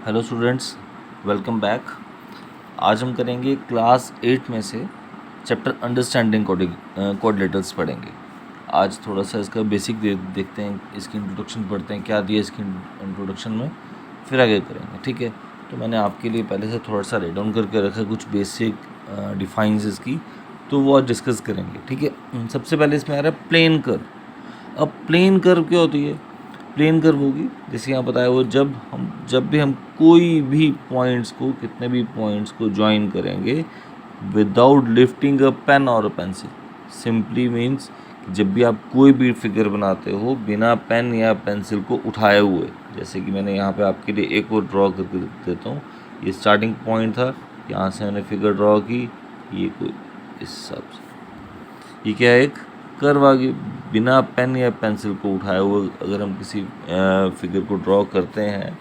Hello students, welcome back. आज हम करेंगे क्लास 8 में से चैप्टर अंडरस्टैंडिंग कोऑर्डिनेटर्स पढ़ेंगे। आज थोड़ा सा इसका बेसिक देखते हैं, इसकी इंट्रोडक्शन पढ़ते हैं, क्या दिया इसकी इंट्रोडक्शन में, फिर आगे करेंगे। ठीक है, तो मैंने आपके लिए पहले से थोड़ा सा राइट डाउन करके रखा है कुछ बेसिक डिफाइंस इसकी, तो वो आज डिस्कस करेंगे। ठीक है, सबसे पहले इसमें आ रहा है प्लेन कर्व। अब प्लेन कर्व क्या होती है? प्लेन कर्व होगी, जैसे यहाँ बताया, वो जब भी हम कोई भी पॉइंट्स को, कितने भी पॉइंट्स को ज्वाइन करेंगे विदाउट लिफ्टिंग अ पेन और अ पेंसिल। सिंपली मीन्स जब भी आप कोई भी फिगर बनाते हो बिना पेन या पेंसिल को उठाए हुए, जैसे कि मैंने यहाँ पे आपके लिए एक और ड्रॉ करके देता हूँ। ये स्टार्टिंग पॉइंट था, यहाँ से मैंने फिगर ड्रॉ की, ये कोई इस हिसाब से, ये क्या है, एक कर्व आ गई। बिना पेन या पेंसिल को उठाए हुए अगर हम किसी फिगर को ड्रॉ करते हैं,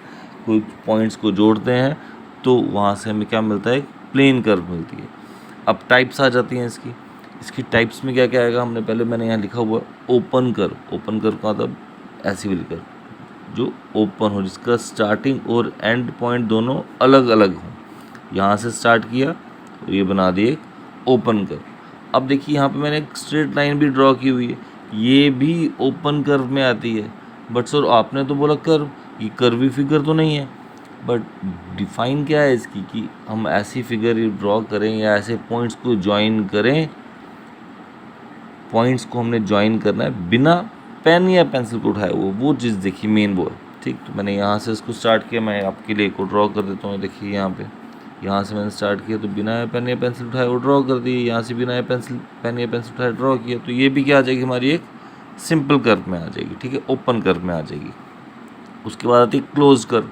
कोई पॉइंट्स को जोड़ते हैं, तो वहाँ से हमें क्या मिलता है? प्लेन कर्व मिलती है। अब टाइप्स आ जाती हैं इसकी टाइप्स में क्या क्या आएगा? मैंने यहाँ लिखा हुआ ओपन कर्व। ओपन कर्व का मतलब ऐसी कर्व जो ओपन हो, जिसका स्टार्टिंग और एंड पॉइंट दोनों अलग अलग हों। यहाँ से स्टार्ट किया तो ये बना दिए ओपन कर्व। अब देखिए यहाँ पे मैंने एक स्ट्रेट लाइन भी ड्रॉ की हुई है, ये भी ओपन कर्व में आती है। बट सर आपने तो बोला कर्व, ये कर्वी फिगर तो नहीं है। बट डिफाइन क्या है इसकी कि हम ऐसी फिगर ड्रॉ करें या ऐसे पॉइंट्स को ज्वाइन करें, पॉइंट्स को हमने ज्वाइन करना है बिना पेन या पेंसिल को उठाए हुए, वो चीज़ देखिए मेन वो है। ठीक, तो मैंने यहाँ से इसको स्टार्ट किया, मैं आपके लिए को ड्रॉ कर देता हूँ। देखिए यहाँ से मैंने स्टार्ट किया तो बिना पेन या पेंसिल उठाए वो ड्रॉ कर दिए, यहाँ से बिना पेन या पेंसिल उठाए ड्रॉ किया, तो ये भी क्या आ जाएगी हमारी, एक सिंपल कर्व में आ जाएगी। ठीक है, ओपन कर्व में आ जाएगी। उसके बाद आती है क्लोज कर्व।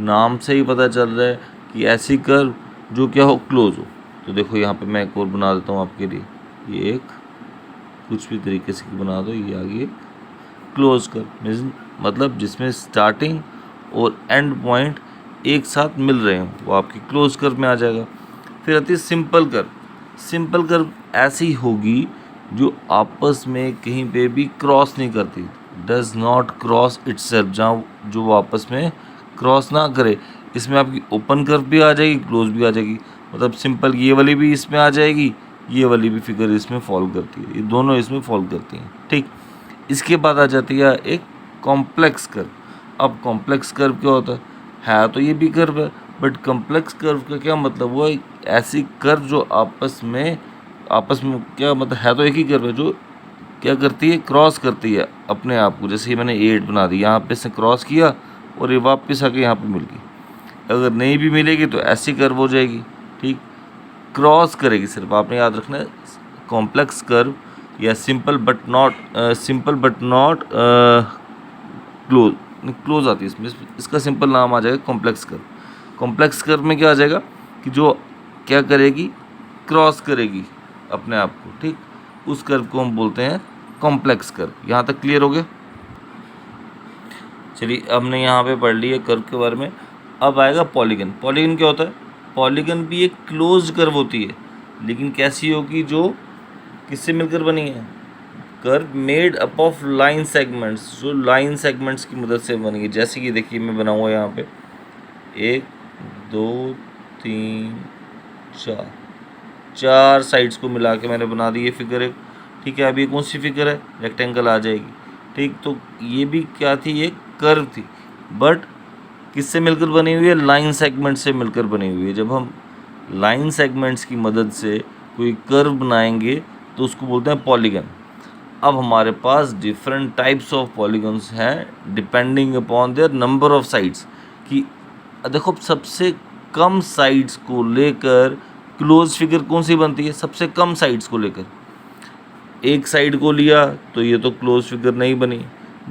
नाम से ही पता चल रहा है कि ऐसी कर्व जो क्या हो, क्लोज हो। तो देखो यहाँ पे मैं एक और बना देता हूँ आपके लिए, ये एक कुछ भी तरीके से बना दो, ये आ गई क्लोज कर्व। मतलब जिसमें स्टार्टिंग और एंड पॉइंट एक साथ मिल रहे हों, वो आपकी क्लोज कर्व में आ जाएगा। फिर आती है सिंपल कर्व। सिंपल कर्व ऐसी होगी जो आपस में कहीं पे भी क्रॉस नहीं करती, डज नॉट क्रॉस इटसेल्फ, जहाँ जो वो आपस में क्रॉस ना करे। इसमें आपकी ओपन कर्व भी आ जाएगी, क्लोज भी आ जाएगी। मतलब सिंपल ये वाली भी इसमें आ जाएगी, ये वाली भी फिगर इसमें फॉलो करती है, ये दोनों इसमें फॉलो करती हैं। ठीक, इसके बाद आ जाती है एक कॉम्प्लेक्स कर्व। अब कॉम्प्लेक्स कर्व क्या होता है तो ये भी कर्व है, बट कॉम्प्लेक्स कर्व का क्या मतलब? वो ऐसी कर्व जो आपस में क्या मतलब, है तो एक ही कर्व है, जो क्या करती है, क्रॉस करती है अपने आप को। जैसे मैंने 8 बना दी, यहाँ पे से क्रॉस किया और ये वापस आके यहाँ पे मिल गई। अगर नहीं भी मिलेगी तो ऐसी कर्व हो जाएगी। ठीक, क्रॉस करेगी सिर्फ, आपने याद रखना है। कॉम्प्लेक्स कर्व या सिंपल बट नॉट क्लोज आती है इसमें, इसका सिंपल नाम आ जाएगा कॉम्प्लेक्स कर्व। कॉम्प्लेक्स कर्व में क्या आ जाएगा कि जो क्या करेगी, क्रॉस करेगी अपने आप को। ठीक, उस कर्व को हम बोलते हैं कॉम्प्लेक्स कर्व। यहाँ तक क्लियर हो गया? चलिए, हमने यहाँ पे पढ़ लिया कर्व के बारे में। अब आएगा पॉलीगन। पॉलीगन क्या होता है? पॉलीगन भी एक क्लोज कर्व होती है, लेकिन कैसी होगी? जो किससे मिलकर बनी है? Curve made up of line segments, जो लाइन सेगमेंट्स की मदद से बनी है। जैसे कि देखिए मैं बनाऊँगा यहाँ पे 1 2 3 4, 4 साइड्स को मिला के मैंने बना दी ये फिगर एक। ठीक है, अभी कौन सी फिगर है? रेक्टेंगल आ जाएगी। ठीक, तो ये भी क्या थी? ये कर्व थी, बट किससे मिलकर बनी हुई है? लाइन सेगमेंट से मिलकर बनी हुई है। जब हम लाइन सेगमेंट्स की मदद से कोई कर्व बनाएंगे तो उसको बोलते हैं पॉलीगन। अब हमारे पास डिफरेंट टाइप्स ऑफ पॉलीगन्स हैं depending upon their number of sides. कि देखो, सबसे कम साइड्स को लेकर क्लोज फिगर कौन सी बनती है? सबसे कम साइड्स को लेकर। एक साइड को लिया तो ये तो क्लोज फिगर नहीं बनी,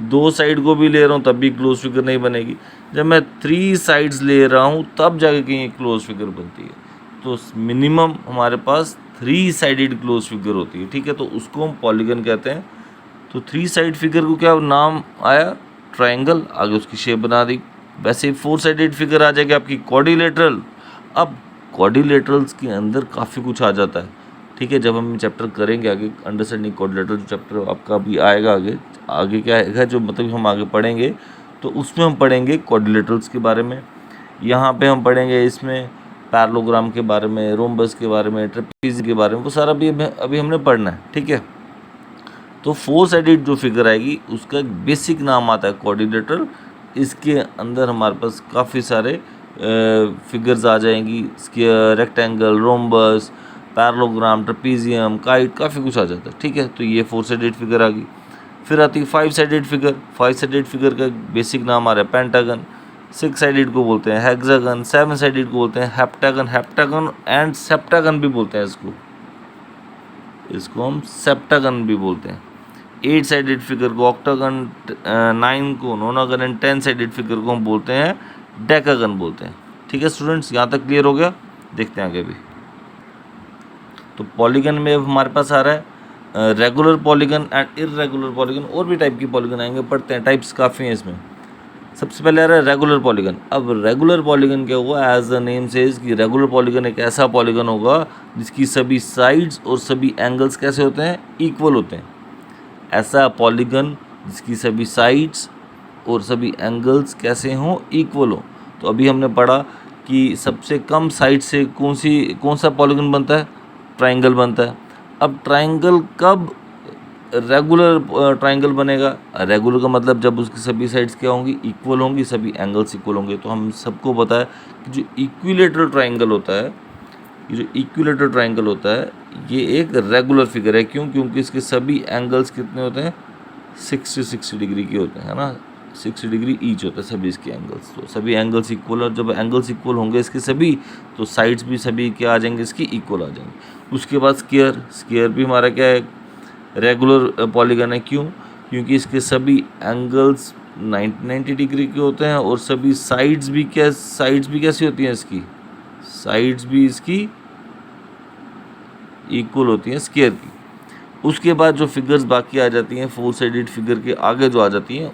2 साइड को भी ले रहा हूँ तब भी क्लोज फिगर नहीं बनेगी। जब मैं 3 साइड्स ले रहा हूँ तब जाके कहीं क्लोज फिगर बनती है। तो मिनिमम हमारे पास 3 साइडेड क्लोज फिगर होती है। ठीक है, तो उसको हम पॉलीगन कहते हैं। तो 3 साइड फिगर को क्या नाम आया? ट्रायंगल। आगे उसकी शेप बना दी। वैसे ही 4 साइडेड फिगर आ जाएगी आपकी क्वाड्रिलेटरल। अब क्वाड्रिलेटरल्स के अंदर काफ़ी कुछ आ जाता है। ठीक है, जब हम चैप्टर करेंगे आगे, अंडरस्टैंडिंग क्वाड्रिलेटरल जो चैप्टर आपका भी आएगा आगे क्या आएगा, जो मतलब हम आगे पढ़ेंगे, तो उसमें हम पढ़ेंगे क्वाड्रिलेटरल्स के बारे में। यहाँ पे हम पढ़ेंगे इसमें पैरेललोग्राम के बारे में, रोम्बस के बारे में, ट्रेपीज के बारे में, वो सारा भी अभी हमने पढ़ना है, ठीक है। तो 4 साइडेड जो फिगर आएगी उसका एक बेसिक नाम आता है क्वाड्रिलेटरल। इसके अंदर हमारे पास काफ़ी सारे फिगर्स आ जाएंगी, square, rectangle, rhombus, parallelogram, trapezium, kite, काफ़ी कुछ आ जाता है, ठीक है। तो ये 4 साइडेड फिगर आ गई। फिर आती है 5 साइडेड फिगर। 5 साइडेड फिगर का बेसिक नाम आ रहा है पेंटागन। 6 साइडेड को बोलते हैं हेक्सागन। 7 साइडेड को बोलते हैं हेप्टागन। हेप्टागन एंड सेप्टागन भी बोलते हैं इसको हम सेप्टागन भी बोलते हैं। 8 साइडेड फिगर को ऑक्टागन, 9 को नोनागन एंड 10 साइडेड फिगर को हम बोलते हैं डेकागन बोलते हैं, ठीक है स्टूडेंट्स। यहाँ तक क्लियर हो गया? देखते हैं आगे भी। तो पॉलीगन में अब हमारे पास आ रहा है regular polygon and irregular polygon. और भी टाइप की पॉलीगन आएंगे, पढ़ते हैं, टाइप्स काफ़ी हैं इसमें। सबसे पहले आ रहा है रेगुलर पॉलीगन। अब रेगुलर पॉलीगन क्या होगा? एज द नेम सेज कि रेगुलर पॉलीगन एक ऐसा पॉलीगन होगा जिसकी सभी साइड्स और सभी एंगल्स कैसे होते हैं? इक्वल होते हैं। ऐसा पॉलीगन जिसकी सभी साइड्स और सभी एंगल्स कैसे हों? इक्वल हो। तो अभी हमने पढ़ा कि सबसे कम साइड से कौन सा पॉलीगन बनता है? ट्राइंगल बनता है। अब ट्राइंगल कब रेगुलर ट्राइंगल बनेगा? रेगुलर का मतलब जब उसकी सभी साइड्स क्या होंगी? इक्वल होंगी, सभी एंगल्स इक्वल होंगे। तो हम सबको पता है कि जो इक्विलेटरल ट्राइंगल होता है, ये जो इक्विलेटरल ट्राइंगल होता है ये एक रेगुलर फिगर है। क्यों? क्योंकि इसके सभी एंगल्स कितने होते हैं? 60 डिग्री के होते हैं, है ना। 60 डिग्री ईच होता है सभी इसके एंगल्स। तो सभी एंगल्स इक्वल, और जब एंगल्स इक्वल होंगे इसके सभी, तो साइड्स भी सभी क्या आ जाएंगे? इसकी इक्वल आ जाएंगे। उसके बाद स्क्वायर भी हमारा क्या है? रेगुलर पॉलीगन है। क्यों? क्योंकि इसके सभी एंगल्स 90 डिग्री के होते हैं, और सभी साइड्स भी कैसी होती हैं? इसकी साइड्स भी इसकी इक्वल होती हैं स्क्वायर की। उसके बाद जो फिगर्स बाकी आ जाती हैं 4 साइडेड फिगर के आगे जो आ जाती हैं,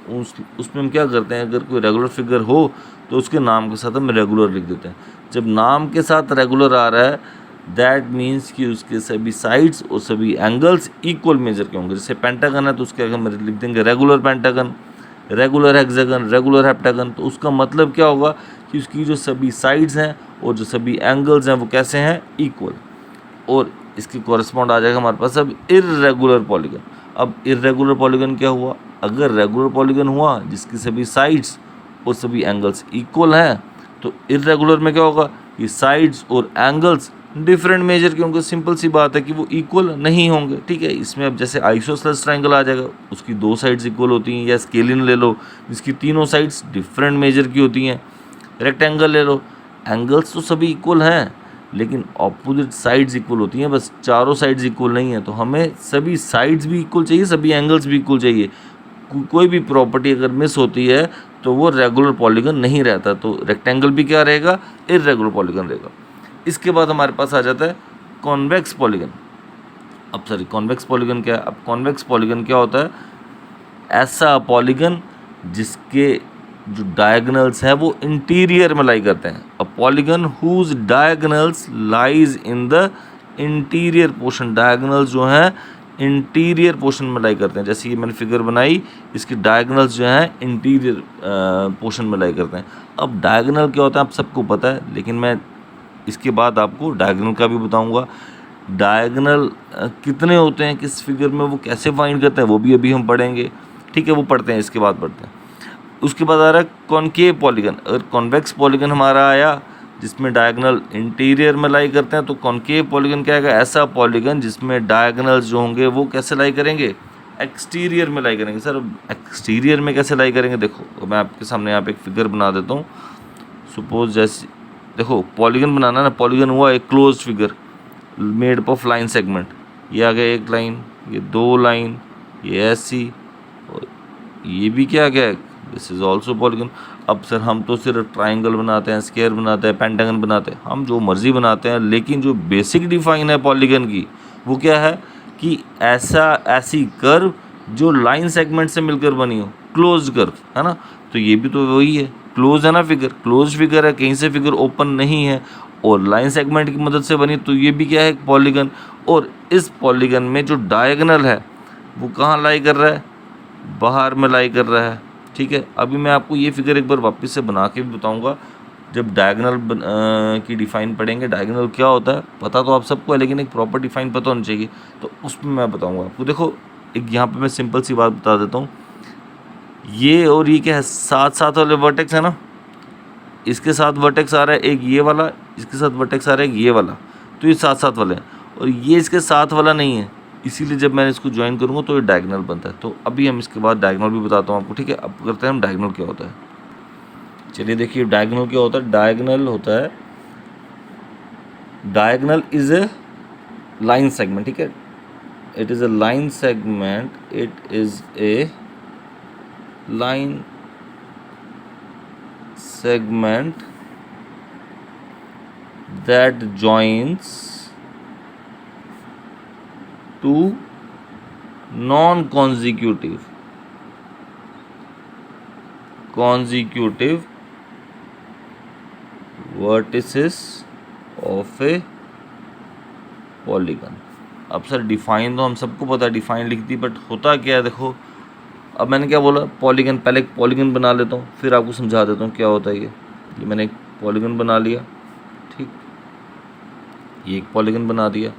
उसमें हम क्या करते हैं? अगर कोई रेगुलर फिगर हो तो उसके नाम के साथ हम रेगुलर लिख देते हैं। जब नाम के साथ रेगुलर आ रहा है, दैट मीन्स कि उसके सभी साइड्स और सभी एंगल्स इक्वल मेजर के होंगे। जैसे पेंटागन है तो उसके आगे हम लिख देंगे regular pentagon, regular hexagon, regular heptagon. तो उसका मतलब क्या होगा कि उसकी जो सभी साइड्स हैं और जो सभी एंगल्स हैं वो कैसे हैं? इक्वल। और इसके कॉरेस्पॉन्ड आ जाएगा हमारे पास अब इर्रेगुलर पॉलीगन। अब इर्रेगुलर पॉलीगन क्या हुआ? अगर रेगुलर पॉलीगन हुआ जिसकी सभी साइड्स और सभी एंगल्स इक्वल हैं, तो इर्रेगुलर में क्या होगा? कि साइड्स और एंगल्स डिफरेंट मेजर के होंगे। सिंपल सी बात है कि वो इक्वल नहीं होंगे, ठीक है। इसमें अब जैसे आइसोसेलेस ट्राइंगल आ जाएगा, उसकी 2 साइड्स इक्वल होती हैं, या स्केलिन ले लो जिसकी तीनों साइड्स डिफरेंट मेजर की होती हैं। रेक्टेंगल ले लो, एंगल्स तो सभी इक्वल हैं लेकिन ऑपोजिट साइड्स इक्वल होती हैं, बस चारों साइड्स इक्वल नहीं है। तो हमें सभी साइड्स भी इक्वल चाहिए, सभी एंगल्स भी इक्वल चाहिए। कोई भी प्रॉपर्टी अगर मिस होती है तो वो रेगुलर पॉलीगन नहीं रहता। तो रेक्टेंगल भी क्या रहेगा? इर्रेगुलर पॉलीगन रहेगा। इसके बाद हमारे पास आ जाता है कॉन्वेक्स पॉलीगन। कॉन्वेक्स पॉलीगन क्या है? अब कॉन्वेक्स पॉलीगन क्या होता है? ऐसा पॉलीगन जिसके जो डायगोनल्स हैं वो इंटीरियर में लाई करते हैं। A polygon whose diagonals lies in the interior portion. Diagonals जो हैं इंटीरियर पोर्शन में लाई करते हैं। जैसे ये मैंने फिगर बनाई, इसके डायगोनल्स जो हैं इंटीरियर पोर्शन में लाई करते हैं। अब डायगोनल क्या होता है आप सबको पता है, लेकिन मैं इसके बाद आपको डायगोनल का भी बताऊंगा। डायगोनल कितने होते हैं किस फिगर में, वो कैसे फाइंड करते हैं, वो भी अभी हम पढ़ेंगे, ठीक है। वो पढ़ते हैं, इसके बाद पढ़ते हैं। उसके बाद आ रहा है कॉनकेव पॉलीगन। अगर कॉन्वेक्स पॉलीगन हमारा आया जिसमें डायगोनल इंटीरियर में लाई करते हैं, तो कॉनकेव पॉलीगन क्या आएगा? ऐसा पॉलीगन जिसमें डायगोनल्स जो होंगे वो कैसे लाई करेंगे? एक्सटीरियर में लाई करेंगे। सर एक्सटीरियर में कैसे लाई करेंगे? देखो मैं आपके सामने यहाँ पे एक फिगर बना देता हूँ। सपोज जैसे देखो पॉलीगन बनाना ना, पॉलीगन हुआ एक close figure made up of line segment. ये आ गया एक लाइन, ये 2 लाइन, ये ऐसी, और ये भी क्या गया? This is also polygon. अब सर हम तो सिर्फ ट्राइंगल बनाते हैं, स्क्वायर बनाते हैं, पेंटागन बनाते हैं, हम जो मर्जी बनाते हैं, लेकिन जो बेसिक डिफाइन है पॉलीगन की वो क्या है? कि ऐसी कर्व जो लाइन सेगमेंट से मिलकर बनी हो, क्लोज कर्व, है ना। तो ये भी तो वही है, क्लोज है ना फिगर, क्लोज फिगर है, कहीं से फिगर ओपन नहीं है और लाइन सेगमेंट की मदद से बनी, तो ये भी क्या है? पॉलीगन। और इस पॉलीगन में जो डायगोनल है वो कहाँ लाई कर रहा है? बाहर में लाई कर रहा है, ठीक है। अभी मैं आपको ये फिगर एक बार वापस से बना के भी बताऊंगा। जब डायगोनल की डिफाइन पढ़ेंगे, डायगोनल क्या होता है पता तो आप सबको है, लेकिन एक प्रॉपर डिफाइन पता होना चाहिए, तो उसमें मैं बताऊंगा आपको। देखो एक यहाँ पे मैं सिंपल सी बात बता देता हूँ, ये और ये क्या है, साथ साथ वाले वर्टेक्स है ना, इसके साथ वर्टेक्स आ रहा है एक ये वाला, इसके साथ वर्टेक्स आ रहा है एक ये वाला, तो ये साथ साथ वाले हैं, और ये इसके साथ वाला नहीं है, इसीलिए जब मैं इसको ज्वाइन करूँगा तो ये डायगोनल बनता है। तो अभी हम इसके बाद डायगोनल भी बताता हूँ आपको, ठीक है। अब करते हैं हम डायगोनल क्या होता है। चलिए देखिए डायगोनल क्या होता है। डायगोनल होता है, diagonal is a line segment, ठीक है। It is a line segment, it is a line segment that joins two non-consecutive vertices of a polygon। अब सर डिफाइन तो हम सबको पता है, डिफाइन लिख दी, बट होता क्या है देखो, अब मैंने क्या बोला, पॉलीगन, पहले एक पॉलीगन बना लेता हूँ फिर आपको समझा देता हूँ क्या होता है ये मैंने एक पॉलीगन बना लिया, ठीक, ये एक पॉलीगन बना दिया।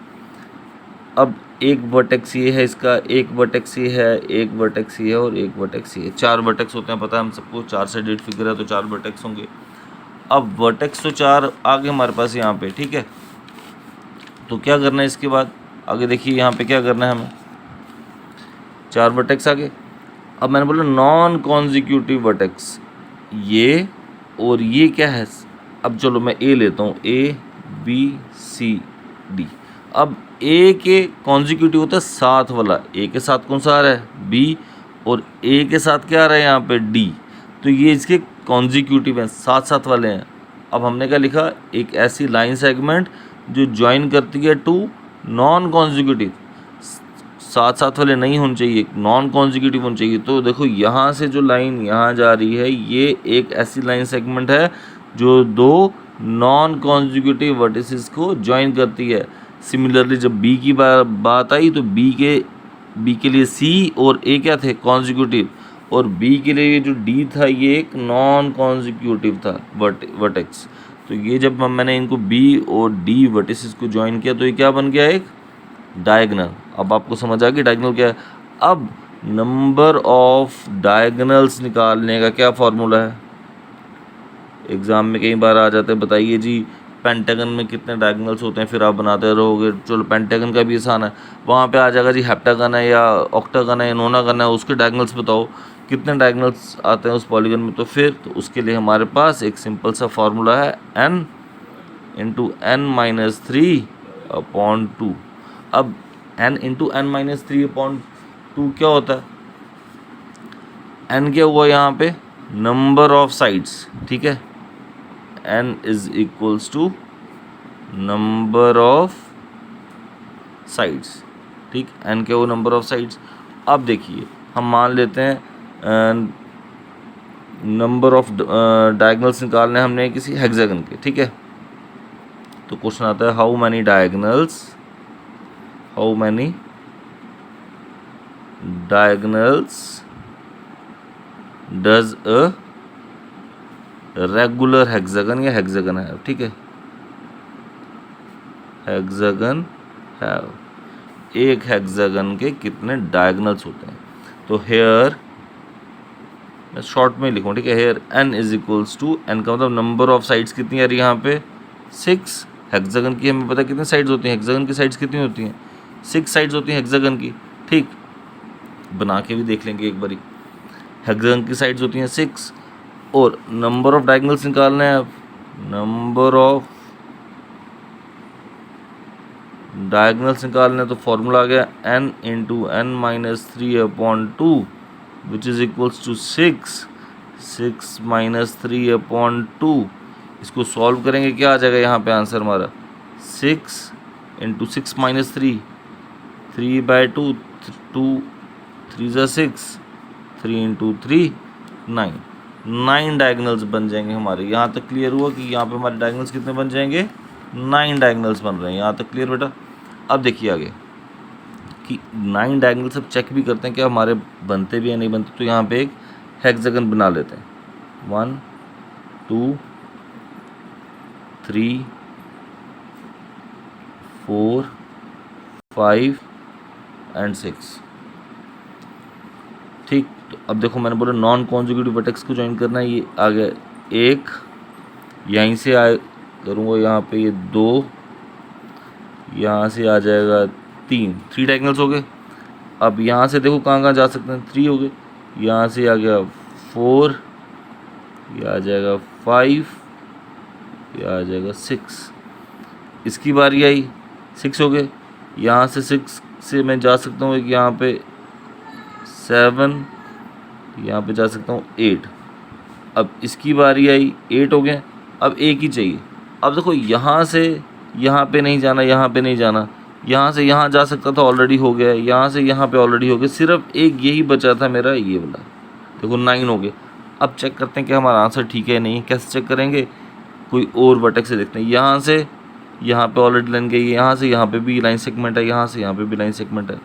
अब एक वर्टेक्स ये है इसका, एक वर्टेक्स ये है, एक वर्टेक्स ये है और एक वर्टेक्स ये है, 4 वर्टेक्स होते हैं, पता है हम सबको, 4 से 1.5 फिगर है तो 4 वर्टेक्स होंगे। अब वर्टेक्स तो 4 आ गए हमारे पास यहाँ पे, ठीक है। तो क्या करना है इसके बाद, आगे देखिए यहाँ पे क्या करना है हमें, 4 वर्टेक्स आ गए। अब मैंने बोला नॉन कॉन्जिक्यूटिव वर्टेक्स, ये और ये क्या है, अब चलो मैं ए लेता हूँ, ए बी सी डी। अब ए के कॉन्जिक्यूटिव होता है साथ वाला, ए के साथ कौन सा आ रहा है बी, और ए के साथ क्या आ रहा है यहाँ पे डी, तो ये इसके कॉन्जिक्यूटिव हैं, साथ साथ वाले हैं। अब हमने क्या लिखा, एक ऐसी लाइन सेगमेंट जो ज्वाइन करती है टू नॉन कॉन्जिक्यूटिव, साथ साथ वाले नहीं होने चाहिए, नॉन कॉन्जिक्यूटिव होने चाहिए। तो देखो यहाँ से जो लाइन यहाँ जा रही है, ये एक ऐसी लाइन सेगमेंट है जो 2 नॉन कॉन्जिक्यूटिव वर्टिसेस को ज्वाइन करती है। सिमिलरली जब बी की बात आई तो बी के लिए सी और ए क्या थे, कॉन्जिक्यूटिव, और बी के लिए जो डी था ये एक नॉन कॉन्जिक्यूटिव था वर्टेक्स। तो ये जब मैंने इनको बी और डी वर्टिसेस को ज्वाइन किया तो ये क्या बन गया, एक डायगोनल। अब आपको समझ आ गई डायगोनल क्या है। अब नंबर ऑफ डायगोनल्स निकालने का क्या फॉर्मूला है, एग्ज़ाम में कई बार आ जाते हैं, बताइए जी पेंटागन में कितने डायगोनल्स होते हैं, फिर आप बनाते रहोगे। चलो पेंटागन का भी आसान है, वहाँ पे आ जाएगा जी हेप्टागन है या ऑक्टागन है या नोनागन है, उसके डायगोनल्स बताओ कितने डायगोनल्स आते हैं उस पॉलीगन में। तो उसके लिए हमारे पास एक सिंपल सा फार्मूला है, n इंटू n-3/2। अब n इंटू n-3/2 क्या होता है, n क्या हुआ यहाँ पे, नंबर ऑफ साइड्स, ठीक है, n is equals to number of sides, ठीक, n क्या हुआ नंबर ऑफ साइड्स। अब देखिए हम मान लेते हैं नंबर ऑफ डायगोनल्स निकालने हमने किसी हेक्सागन के, ठीक है। तो क्वेश्चन आता है how many diagonals does a regular hexagon या हेक्सागन हैव, ठीक है, हेक्सागन हैव, एक हेक्सागन के कितने डायगोनल्स होते हैं। तो हेयर मैं शॉर्ट में लिखूँ, ठीक है, here n is equals to, n का मतलब नंबर ऑफ साइड्स कितनी आ रही है यहाँ पे 6। हेक्सागन की हमें पता है कितनी साइड्स होती हैं, हेक्सागन की साइड्स कितनी होती हैं, 6 साइड्स होती हैं हेक्सागन की, ठीक, बना के भी देख लेंगे एक बारी। हेक्सागन की साइड्स होती हैं 6 और नंबर ऑफ डायगोनल्स निकालना है। अब नंबर ऑफ डायगोनल्स निकालना है तो फॉर्मूला आ गया n into n-3/2 which is equals to 6 minus 3/2। इसको सॉल्व करेंगे क्या आ जाएगा यहाँ पे आंसर हमारा 6 इंटू 6 माइनस 3/2, 2 3 ज़ा 6, 3 इंटू 3 9 डायगोनल्स बन जाएंगे हमारे। यहाँ तक क्लियर हुआ कि यहाँ पे हमारे डायगोनल्स कितने बन जाएंगे, 9 डायगोनल्स बन रहे हैं। यहाँ तक क्लियर बेटा। अब देखिए आगे कि 9 डायगोनल्स अब चेक भी करते हैं कि हमारे बनते भी या नहीं बनते। तो यहाँ पे एक हेक्सागन बना लेते हैं, 1 2 3 4 5 एंड 6। ठीक, तो अब देखो मैंने बोला नॉन कॉन्जुगेटिव वर्टेक्स को ज्वाइन करना है। ये आ गया 1, यहीं से आ करूँगा यहाँ पे ये 2, यहाँ से आ जाएगा 3 डायगोनल्स हो गए। अब यहाँ से देखो कहाँ कहाँ जा सकते हैं, 3 हो गए, यहाँ से आ गया 4, ये आ जाएगा 5, ये आ जाएगा 6। इसकी बारी आई, 6 हो गए, यहाँ से 6 से मैं जा सकता हूँ एक यहाँ पे 7, यहाँ पे जा सकता हूँ 8। अब इसकी बारी आई, 8 हो गए, अब एक ही चाहिए। अब देखो यहाँ से यहाँ पे नहीं जाना, यहाँ पे नहीं जाना, यहाँ से यहाँ जा सकता था, ऑलरेडी हो गया है, यहाँ से यहाँ पे ऑलरेडी हो गया, सिर्फ एक यही बचा था मेरा, ये वाला। देखो 9 हो गए। अब चेक करते हैं कि हमारा आंसर ठीक है नहीं। कैसे चेक करेंगे, कोई और वर्टेक्स से देखते हैं। यहाँ से यहाँ पे ऑलरेडी लाइन गई है, यहाँ से यहाँ पे भी लाइन सेगमेंट है, यहाँ से यहाँ पे भी लाइन सेगमेंट है।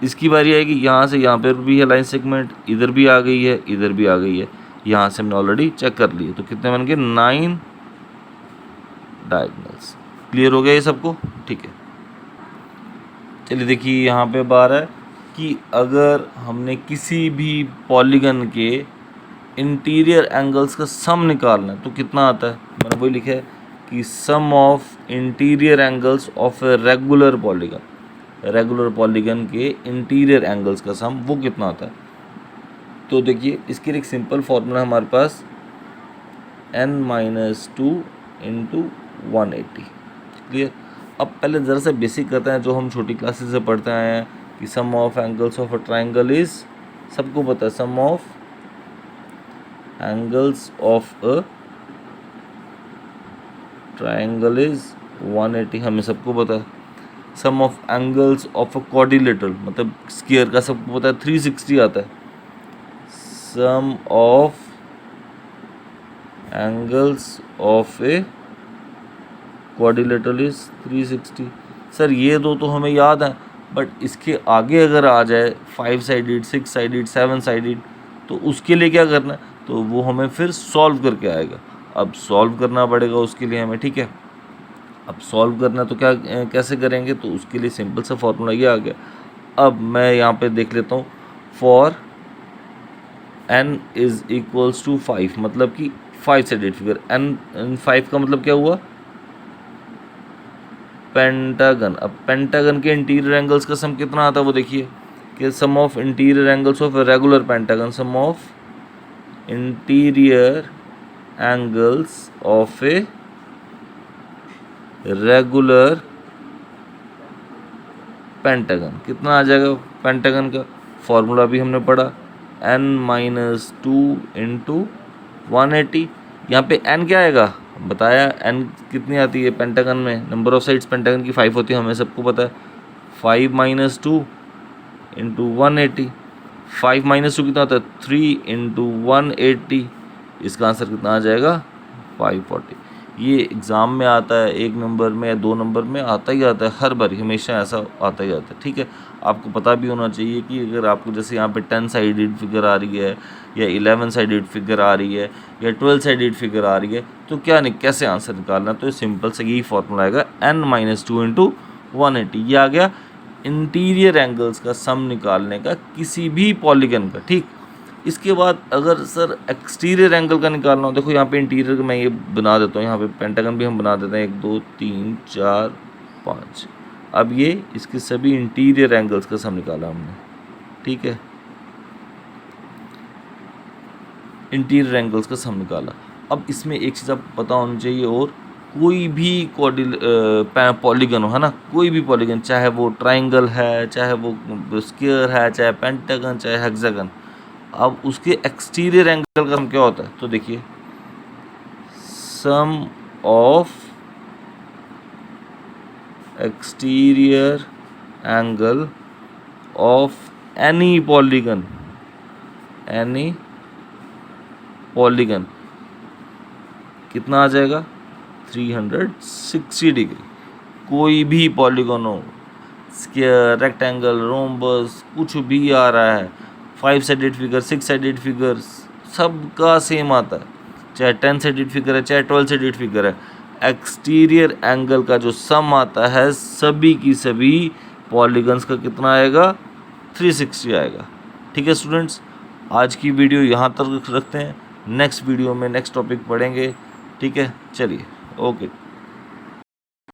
इसकी बारी आएगी, यहाँ से यहाँ पर भी है लाइन सेगमेंट, इधर भी आ गई है, इधर भी आ गई है, यहाँ से हमने ऑलरेडी चेक कर लिए। तो कितने बन गए, 9 डायगोनल्स। क्लियर हो गया ये सबको, ठीक है। चलिए देखिए यहाँ पे बार है कि अगर हमने किसी भी पॉलीगन के इंटीरियर एंगल्स का सम निकालना है तो कितना आता है। मैंने वही लिखा है कि sum of interior angles of a regular polygon के इंटीरियर एंगल्स का सम वो कितना आता है। तो देखिए इसके लिए एक सिंपल फार्मूला है हमारे पास, n-2 इंटू 180। क्लियर। अब पहले ज़रा सा बेसिक करते हैं जो हम छोटी क्लासेस से पढ़ते आए हैं कि sum of angles of a triangle is, सबको पता है, sum of angles of a triangle is 180, हमें सबको पता है। Sum of angles of a quadrilateral, मतलब स्क्वायर का, सबको पता है 360 आता है। Sum of angles of a quadrilateral is 360। Sir ये दो तो हमें याद है, बट इसके आगे अगर आ जाए 5 साइडेड, 6 साइडेड, 7 साइडेड, तो उसके लिए क्या करना है, तो वो हमें फिर सॉल्व करके आएगा। अब सॉल्व करना पड़ेगा उसके लिए हमें, ठीक है। अब सॉल्व करना तो क्या कैसे करेंगे, तो उसके लिए सिंपल सा फॉर्मूला ये आ गया। अब मैं यहाँ पे देख लेता हूँ, for n is equals to 5, मतलब कि 5 साइडेड फिगर, n 5 का मतलब क्या हुआ, पेंटागन। अब पेंटागन के इंटीरियर एंगल्स का सम कितना आता है वो देखिए, कि sum of interior angles of regular pentagon, sum of interior angles of a regular pentagon कितना आ जाएगा। पेंटागन का फॉर्मूला भी हमने पढ़ा, n-2 इंटू 180। यहाँ पे n क्या आएगा बताया, n कितनी आती है पेंटागन में, नंबर ऑफ साइड्स पेंटागन की 5 होती है, हमें सबको पता है। 5 - 2 इंटू 180, 5 - 2 कितना होता है, 3 इंटू 180। इसका आंसर कितना आ जाएगा, 540। ये एग्ज़ाम में आता है, 1 नंबर में या 2 नंबर में आता ही आता है, हर बार हमेशा ऐसा आता ही आता है, ठीक है। आपको पता भी होना चाहिए कि अगर आपको जैसे यहाँ पे 10 साइडेड फिगर आ रही है, या 11 साइडेड फिगर आ रही है, या 12 साइडेड फिगर आ रही है, तो क्या नहीं कैसे आंसर निकालना। तो सिंपल से यही फॉर्मूला आएगा, n-2 इंटू 180। ये आ गया इंटीरियर एंगल्स का सम निकालने का किसी भी पॉलीगन का, ठीक। इसके बाद अगर सर एक्सटीरियर एंगल का निकालना हो, देखो यहाँ पे इंटीरियर मैं ये बना देता हूँ, यहाँ पे पेंटागन भी हम बना देते हैं, 1 2 3 4 5। अब ये इसके सभी इंटीरियर एंगल्स का सम निकाला हमने, ठीक है, इंटीरियर एंगल्स का सम निकाला। अब इसमें एक चीज़ आपको पता होनी चाहिए, और कोई भी पॉलीगन हो, है ना, कोई भी पॉलीगन, चाहे वो ट्राइंगल है, चाहे वो स्क्वायर है, चाहे पेंटागन, चाहे हेक्सागन, अब उसके एक्सटीरियर एंगल का सम क्या होता है, तो देखिए sum of exterior angle of any polygon कितना आ जाएगा, 360 डिग्री। कोई भी पॉलीगन हो, स्क्वायर, रेक्टेंगल, रोम्बस, कुछ भी आ रहा है, 5 साइडेड फिगर, 6 साइडेड फिगर, सबका सेम आता है, चाहे 10 साइडेड फिगर है, चाहे 12 साइडेड फिगर है। एक्सटीरियर एंगल का जो सम आता है सभी की सभी पॉलीगन्स का कितना आएगा, 360 आएगा। ठीक है स्टूडेंट्स, आज की वीडियो यहाँ तक रखते हैं, नेक्स्ट वीडियो में नेक्स्ट टॉपिक पढ़ेंगे। ठीक है, चलिए, ओके।